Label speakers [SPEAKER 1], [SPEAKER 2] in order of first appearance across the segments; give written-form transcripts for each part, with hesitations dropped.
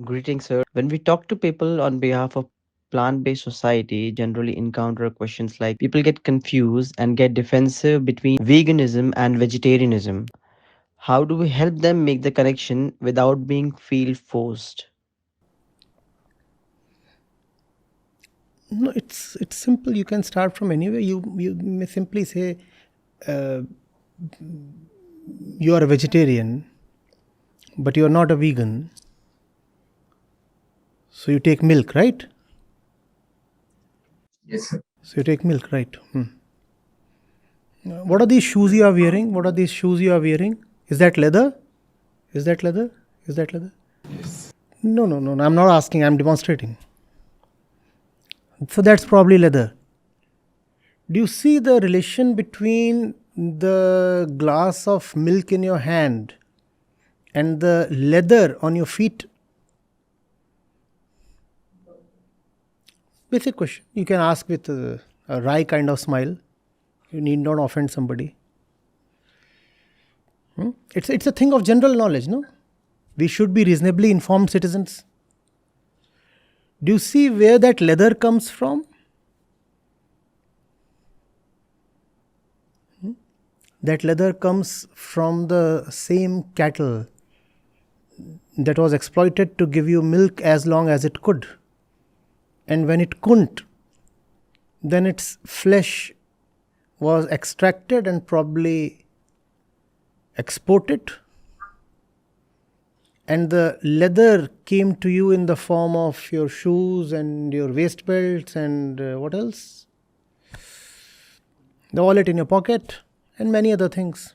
[SPEAKER 1] Greetings, sir. When we talk to people on behalf of plant-based society, generally encounter questions like people get confused and get defensive between veganism and vegetarianism. How do we help them make the connection without being feel forced?
[SPEAKER 2] No, it's simple. You can start from anywhere. You may simply say uh, you are a vegetarian, but you are not a vegan. So you take milk, right?
[SPEAKER 3] Yes, sir.
[SPEAKER 2] So you take milk, right? What are these shoes you are wearing? What are these shoes you are wearing? Is that leather? Is that leather? Is that leather?
[SPEAKER 3] Yes.
[SPEAKER 2] No, no, no, no. I'm not asking. I'm demonstrating. So that's probably leather. Do you see the relation between the glass of milk in your hand and the leather on your feet? Basic question. You can ask with a wry kind of smile. You need not offend somebody. It's a thing of general knowledge, no? We should be reasonably informed citizens. Do you see where that leather comes from? That leather comes from the same cattle that was exploited to give you milk as long as it could. And when it couldn't, then its flesh was extracted and probably exported. And the leather came to you in the form of your shoes and your waist belts and what else? The wallet in your pocket and many other things.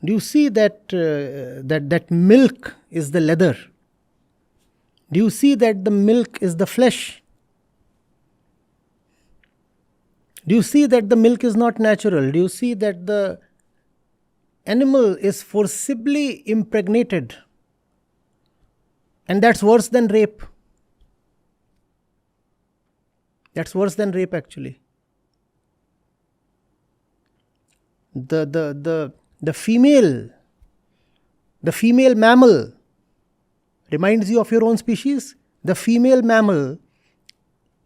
[SPEAKER 2] Do you see that milk is the leather? Do you see that the milk is the flesh? Do you see that the milk is not natural? Do you see that the animal is forcibly impregnated? And that's worse than rape. That's worse than rape, actually. The female mammal reminds you of your own species. The female mammal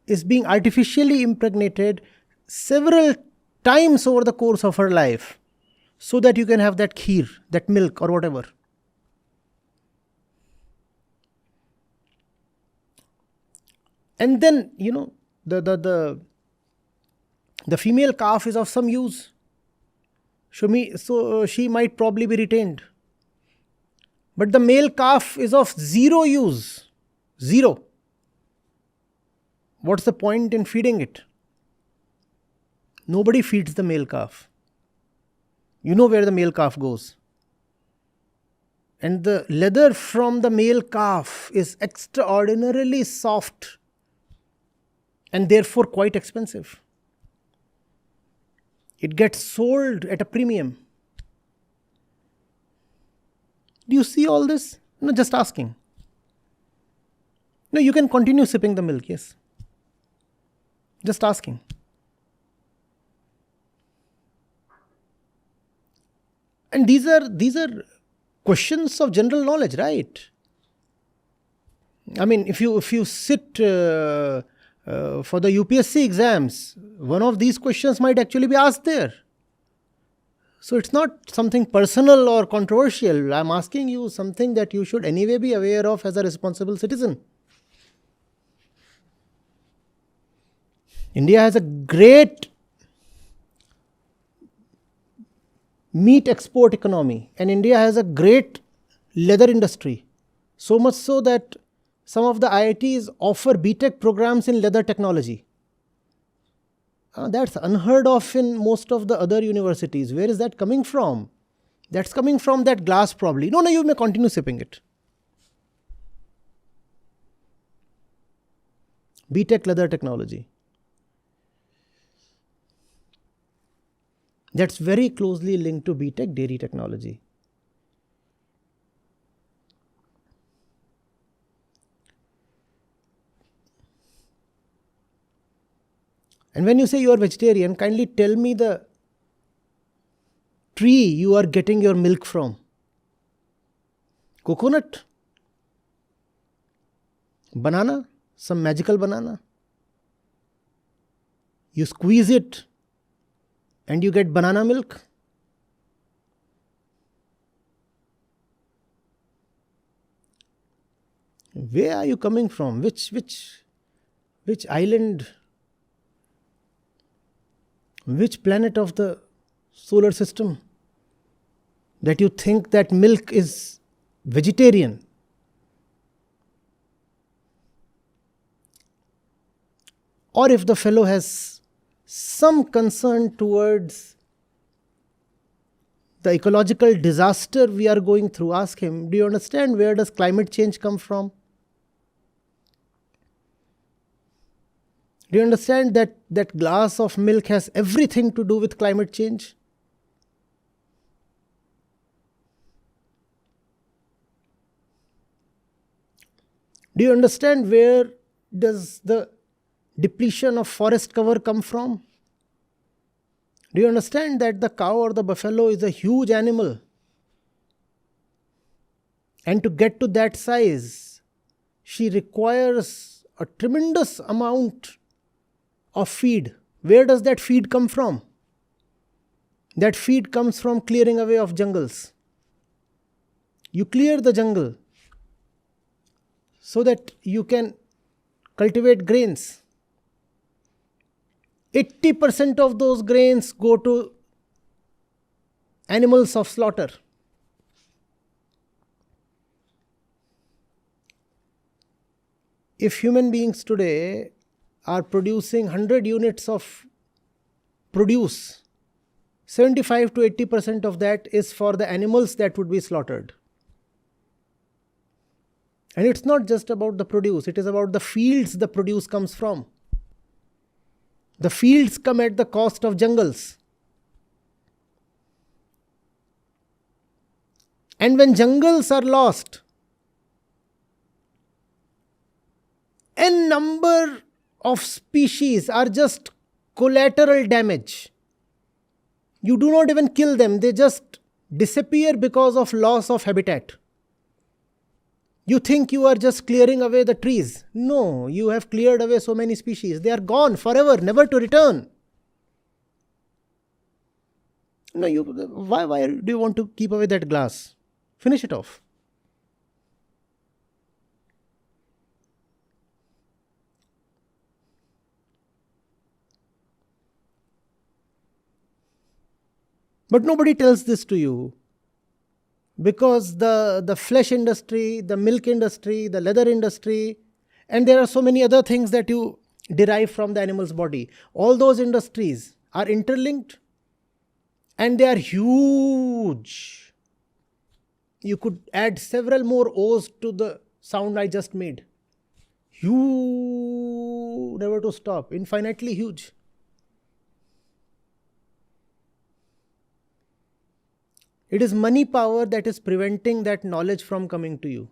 [SPEAKER 2] is being artificially impregnated several times over the course of her life so that you can have that kheer, that milk or whatever. And then, the female calf is of some use. So she might probably be retained. But the male calf is of zero use. Zero. What's the point in feeding it? Nobody feeds the male calf. You know where the male calf goes. And the leather from the male calf is extraordinarily soft and therefore quite expensive. It gets sold at a premium. Do you see all this? No, just asking. No, you can continue sipping the milk, yes. Just asking. And these are questions of general knowledge, right? I mean, if you sit for the UPSC exams, one of these questions might actually be asked there. So it's not something personal or controversial. I'm asking you something that you should anyway be aware of as a responsible citizen. India has a great meat export economy, and India has a great leather industry. So much so that some of the IITs offer BTech programs in leather technology. That's unheard of in most of the other universities. Where is that coming from? That's coming from that glass probably. No, you may continue sipping it. BTech leather technology. That's very closely linked to BTech dairy technology. And when you say you are vegetarian, kindly tell me the tree you are getting your milk from. Coconut, banana, some magical banana. You squeeze it and you get banana milk. Where are you coming from? Which island? Which planet of the solar system that you think that milk is vegetarian? Or if the fellow has some concern towards the ecological disaster we are going through, ask him, do you understand where does climate change come from? Do you understand that that glass of milk has everything to do with climate change? Do you understand where does the depletion of forest cover come from? Do you understand that the cow or the buffalo is a huge animal? And to get to that size, she requires a tremendous amount of feed. Where does that feed come from? That feed comes from clearing away of jungles. You clear the jungle so that you can cultivate grains. 80% of those grains go to animals of slaughter. If human beings today are producing 100 units of produce, 75 to 80% of that is for the animals that would be slaughtered. And it's not just about the produce, it is about the fields the produce comes from. The fields come at the cost of jungles. And when jungles are lost, a number of species are just collateral damage. You do not even kill them, they just disappear because of loss of habitat. You think you are just clearing away the trees. No, you have cleared away so many species. They are gone forever, never to return. No, why do you want to keep away that glass? Finish it off. But nobody tells this to you. Because the flesh industry, the milk industry, the leather industry, and there are so many other things that you derive from the animal's body. All those industries are interlinked and they are huge. You could add several more O's to the sound I just made. Huge, never to stop, infinitely huge. It is money power that is preventing that knowledge from coming to you.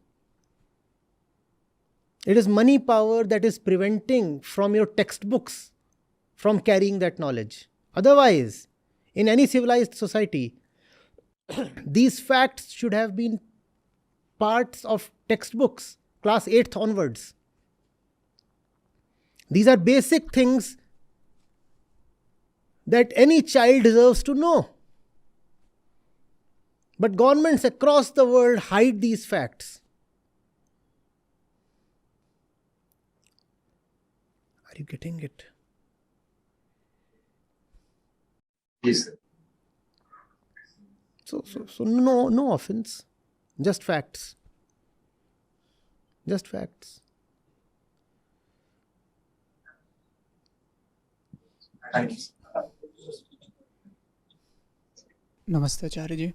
[SPEAKER 2] It is money power that is preventing from your textbooks from carrying that knowledge. Otherwise, in any civilized society, these facts should have been parts of textbooks, class 8th onwards. These are basic things that any child deserves to know. But governments across the world hide these facts. Are you getting it?
[SPEAKER 3] Yes, sir.
[SPEAKER 2] So no offense. Just facts. Just facts.
[SPEAKER 3] Thank you.
[SPEAKER 4] Namaste, Acharya ji.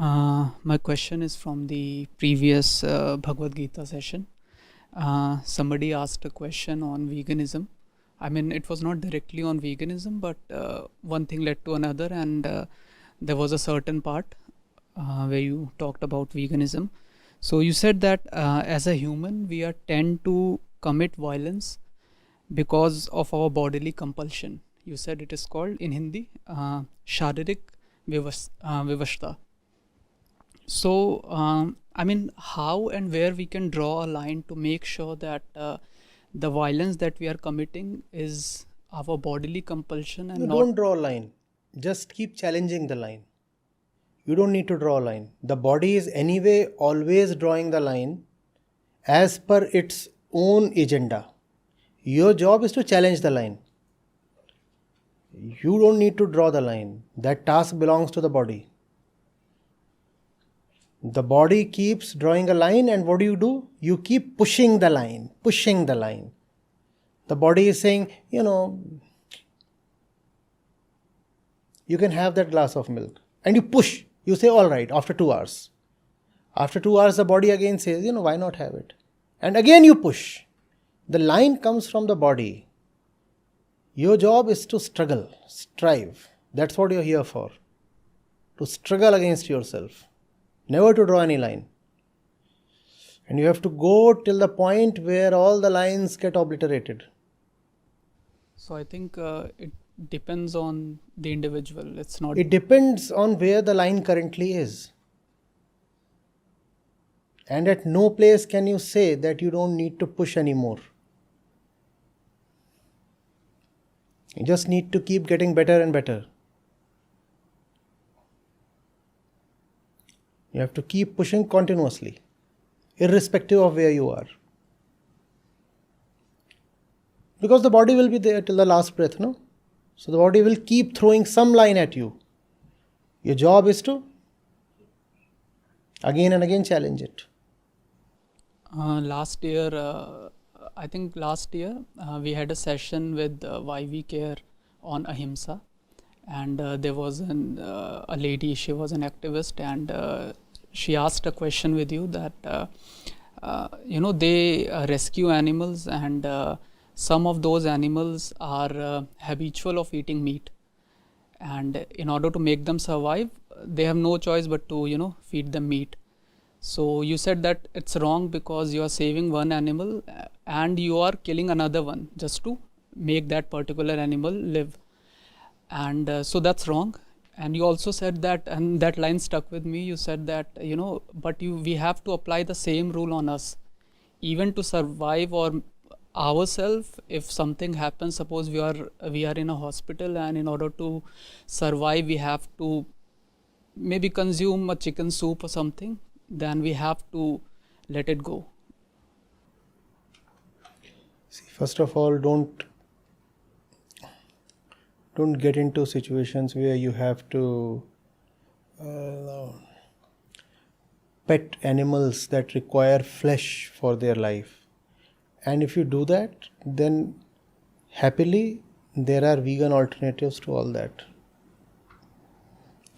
[SPEAKER 4] My question is from the previous Bhagavad Gita session. Somebody asked a question on veganism. I mean, it was not directly on veganism, but one thing led to another, and there was a certain part where you talked about veganism. So you said that as a human, we are tend to commit violence because of our bodily compulsion. You said it is called in Hindi Sharirik Vivashta. So I mean, how and where we can draw a line to make sure that the violence that we are committing is our bodily compulsion
[SPEAKER 2] You
[SPEAKER 4] and not.
[SPEAKER 2] don't draw a line. Just keep challenging the line. You don't need to draw a line. The body is anyway always drawing the line as per its own agenda. Your job is to challenge the line. You don't need to draw the line. That task belongs to the body. The body keeps drawing a line, and what do? You keep pushing the line, pushing the line. The body is saying, you can have that glass of milk. And you push. You say, all right, after 2 hours. After 2 hours, the body again says, why not have it? And again you push. The line comes from the body. Your job is to struggle, strive. That's what you're here for. To struggle against yourself. Never to draw any line. And you have to go till the point where all the lines get obliterated.
[SPEAKER 4] So I think it depends on the individual. It's not.
[SPEAKER 2] It depends on where the line currently is. And at no place can you say that you don't need to push anymore. You just need to keep getting better and better. You have to keep pushing continuously, irrespective of where you are. Because the body will be there till the last breath, no? So the body will keep throwing some line at you. Your job is to again and again challenge it.
[SPEAKER 4] Last year, we had a session with YV Care on Ahimsa, and there was a lady. She was an activist, and she asked a question with you that they rescue animals, and some of those animals are habitual of eating meat, and in order to make them survive, they have no choice but to feed them meat. So you said that it's wrong because you are saving one animal and you are killing another one just to make that particular animal live, and so that's wrong. And you also said that, and that line stuck with me, you said that we have to apply the same rule on us, even to survive or ourselves. If something happens, suppose we are in a hospital, and in order to survive we have to maybe consume a chicken soup or something, then we have to let it go.
[SPEAKER 2] See, first of all, don't get into situations where you have to pet animals that require flesh for their life. And if you do that, then happily there are vegan alternatives to all that.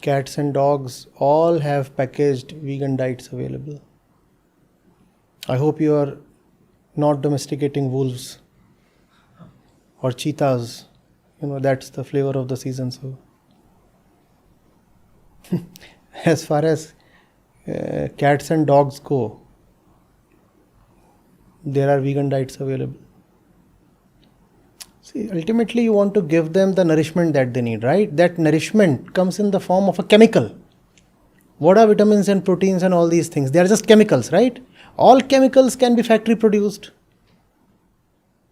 [SPEAKER 2] Cats and dogs all have packaged vegan diets available. I hope you are not domesticating wolves or cheetahs. That's the flavor of the season. So as far as cats and dogs go, there are vegan diets available. See, ultimately you want to give them the nourishment that they need, right? That nourishment comes in the form of a chemical. What are vitamins and proteins and all these things? They are just chemicals, right? All chemicals can be factory produced.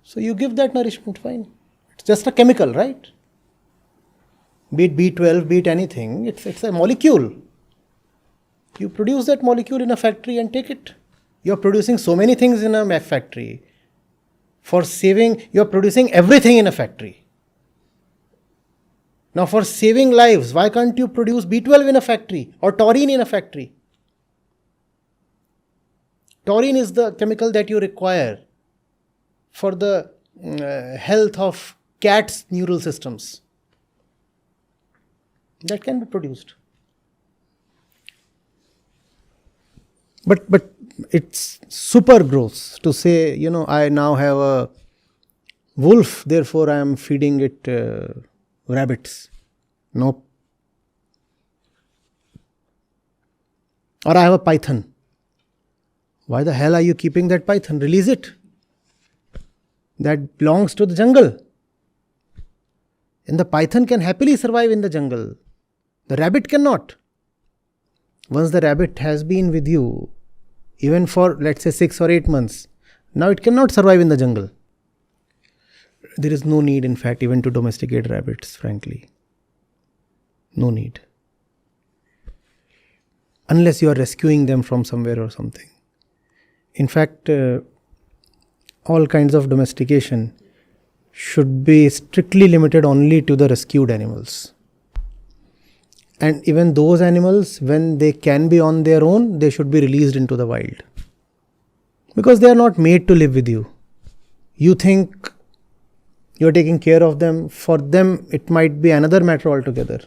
[SPEAKER 2] So you give that nourishment, fine. It's just a chemical, right? Be it B12, be it anything, it's a molecule. You produce that molecule in a factory and take it. You're producing so many things in a factory. For saving, you're producing everything in a factory. Now for saving lives, why can't you produce B12 in a factory or taurine in a factory? Taurine is the chemical that you require for the health of cats' neural systems. That can be produced. But it's super gross to say, I now have a wolf, therefore I am feeding it rabbits. Nope. Or I have a python. Why the hell are you keeping that python? Release it. That belongs to the jungle. And the python can happily survive in the jungle. The rabbit cannot. Once the rabbit has been with you even for, let's say, 6 or 8 months. Now it cannot survive in the jungle. There is no need, in fact, even to domesticate rabbits, frankly. No need. Unless you are rescuing them from somewhere or something. In fact, all kinds of domestication should be strictly limited only to the rescued animals. And even those animals, when they can be on their own, they should be released into the wild. Because they are not made to live with you. You think you are taking care of them. For them, it might be another matter altogether.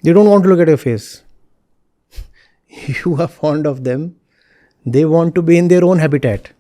[SPEAKER 2] They don't want to look at your face. You are fond of them. They want to be in their own habitat.